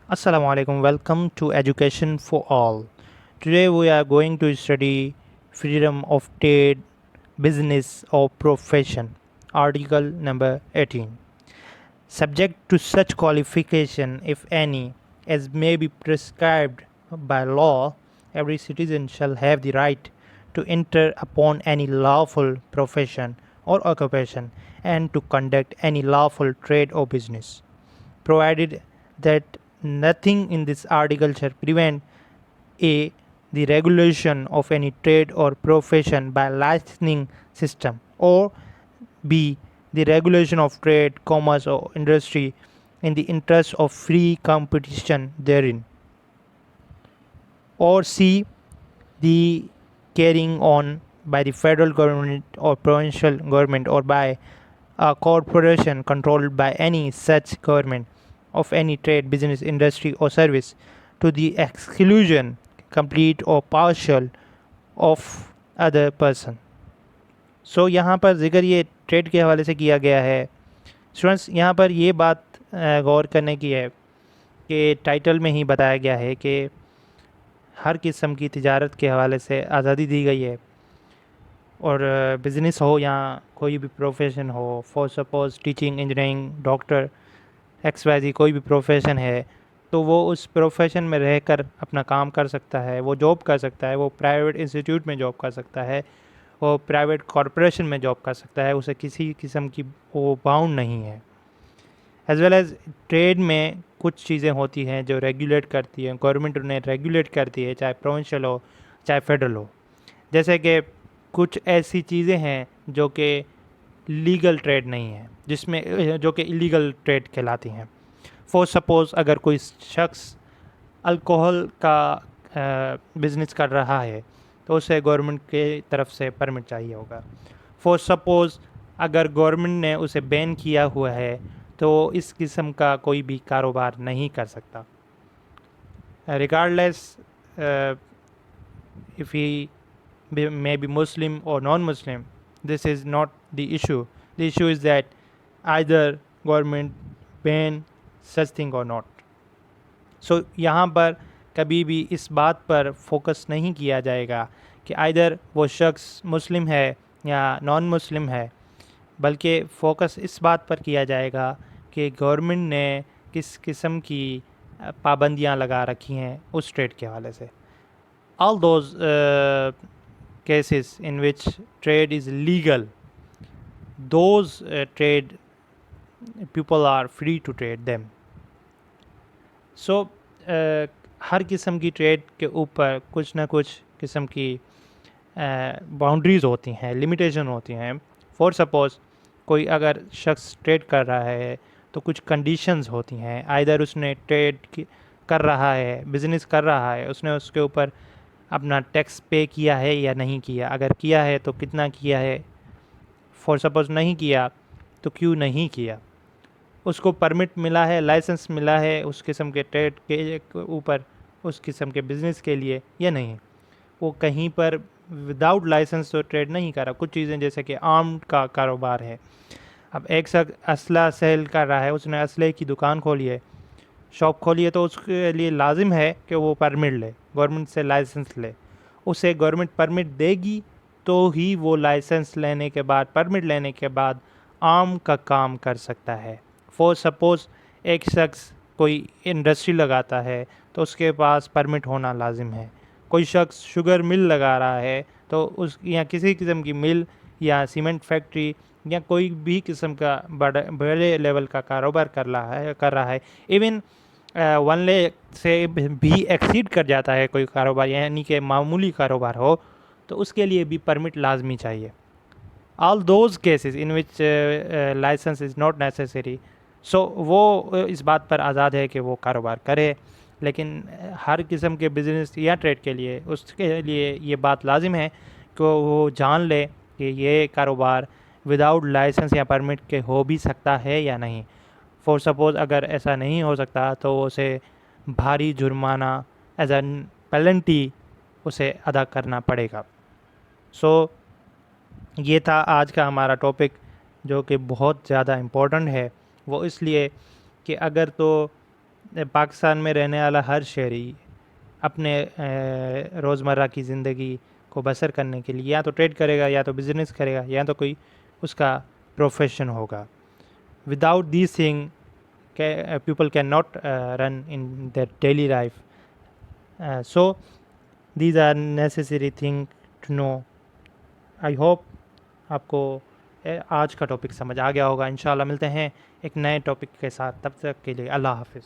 Assalamu alaikum. Welcome to Education for All. Today we are going to study freedom of trade, business or profession. Article number 18. Subject to such qualification, if any, as may be prescribed by law, every citizen shall have the right to enter upon any lawful profession or occupation and to conduct any lawful trade or business, provided that nothing in this article shall prevent a. the regulation of any trade or profession by licensing system, or b. the regulation of trade, commerce or industry in the interest of free competition therein, or c. the carrying on by the federal government or provincial government or by a corporation controlled by any such government of any trade, business, industry, or service to the exclusion, complete or partial, of other person. सो यहाँ पर ज़िक्र ये trade के हवाले से किया गया है. स्टूडेंट्स, यहाँ पर ये बात गौर करने की है कि टाइटल में ही बताया गया है कि हर किस्म की तिजारत के हवाले से आज़ादी दी गई है, और बिज़नेस हो या कोई भी प्रोफेशन हो, for suppose teaching, engineering, doctor, XYZ कोई भी प्रोफेशन है, तो वो उस प्रोफेशन में रहकर अपना काम कर सकता है, वो जॉब कर सकता है, वो प्राइवेट इंस्टीट्यूट में जॉब कर सकता है, वो प्राइवेट कॉरपोरेशन में जॉब कर सकता है, उसे किसी किस्म की वो बाउंड नहीं है. एज़ वेल एज़ ट्रेड में कुछ चीज़ें होती हैं जो रेगुलेट करती हैं, गवर्नमेंट उन्हें रेगुलेट करती है, चाहे प्रोविंशियल हो चाहे फेडरल हो. जैसे कि कुछ ऐसी चीज़ें हैं जो कि लीगल ट्रेड नहीं है, जिसमें जो कि इलीगल ट्रेड कहलाती हैं. फॉर सपोज़ अगर कोई शख्स अल्कोहल का बिज़नेस कर रहा है तो उसे गवर्नमेंट के तरफ से परमिट चाहिए होगा. फॉर सपोज़ अगर गवर्नमेंट ने उसे बैन किया हुआ है तो इस किस्म का कोई भी कारोबार नहीं कर सकता. Regardless if he may be Muslim or non-Muslim, this is not the issue. The issue is that either government ban such thing or not. So यहाँ पर कभी भी इस बात पर फोकस नहीं किया जाएगा कि आइदर वो शख्स मुस्लिम है या नॉन मुस्लिम है, बल्कि फ़ोकस इस बात पर किया जाएगा कि गवर्नमेंट ने किस किस्म की पाबंदियाँ लगा रखी हैं उस ट्रेड के हवाले से. All those cases in which trade is legal, those trade people are free to trade them. So हर किस्म की ट्रेड के ऊपर कुछ ना कुछ किस्म की बाउंड्रीज़ होती हैं, लिमिटेशन होती हैं. फॉर सपोज़ कोई अगर शख्स ट्रेड कर रहा है तो कुछ कंडीशंस होती हैं. आइदर उसने ट्रेड कर रहा है, बिज़नेस कर रहा है, उसने उसके ऊपर अपना टैक्स पे किया है या नहीं किया, अगर किया है तो कितना किया है, फॉर सपोज़ नहीं किया तो क्यों नहीं किया, उसको परमिट मिला है, लाइसेंस मिला है उस किस्म के ट्रेड के ऊपर, उस किस्म के बिज़नेस के लिए या नहीं. वो कहीं पर विदाउट लाइसेंस तो ट्रेड नहीं कर रहा. कुछ चीज़ें जैसे कि आर्म का कारोबार है, अब एक शख्स असला सेल कर रहा है, उसने असले की दुकान खोली है, शॉप खोली है, तो उसके लिए लाजिम है कि वो परमिट ले, गवर्नमेंट से लाइसेंस ले. उसे गवर्नमेंट परमिट देगी तो ही वो लाइसेंस लेने के बाद, परमिट लेने के बाद आर्म का काम कर सकता है. फॉर सपोज़ एक शख्स कोई इंडस्ट्री लगाता है तो उसके पास परमिट होना लाजिम है. कोई शख्स शुगर मिल लगा रहा है तो उस या किसी किस्म की मिल या सीमेंट फैक्ट्री या कोई भी किस्म का बड़े लेवल का कारोबार कर रहा है, इवन 1 लाख से भी एक्सीड कर जाता है कोई कारोबार, यानी कि मामूली कारोबार हो, तो उसके लिए भी परमिट लाजमी चाहिए. All those cases in which licence is not necessary, so वो इस बात पर आज़ाद है कि वो कारोबार करे. लेकिन हर किस्म के बिज़नेस या ट्रेड के लिए उसके लिए ये बात लाजिम है कि वो जान ले कि ये कारोबार विदाउट लाइसेंस या परमिट के हो भी सकता है या नहीं. फॉर सपोज़ अगर ऐसा नहीं हो सकता तो उसे भारी जुर्माना एज एन पेनल्टी उसे अदा करना पड़ेगा. सो ये था आज का हमारा टॉपिक, जो कि बहुत ज़्यादा इम्पोर्टेंट है. वो इसलिए कि अगर तो پاکستان میں رہنے والا ہر شہری اپنے روزمرہ کی زندگی کو بسر کرنے کے لیے یا تو ٹریڈ کرے گا، یا تو بزنس کرے گا، یا تو کوئی اس کا پروفیشن ہوگا. Without this thing people cannot run in their daily life. So these are necessary things to know. I hope آپ کو آج کا ٹاپک سمجھ آ گیا ہوگا. انشاءاللہ ملتے ہیں ایک نئے ٹاپک کے ساتھ. تب تک کے لیے اللہ حافظ.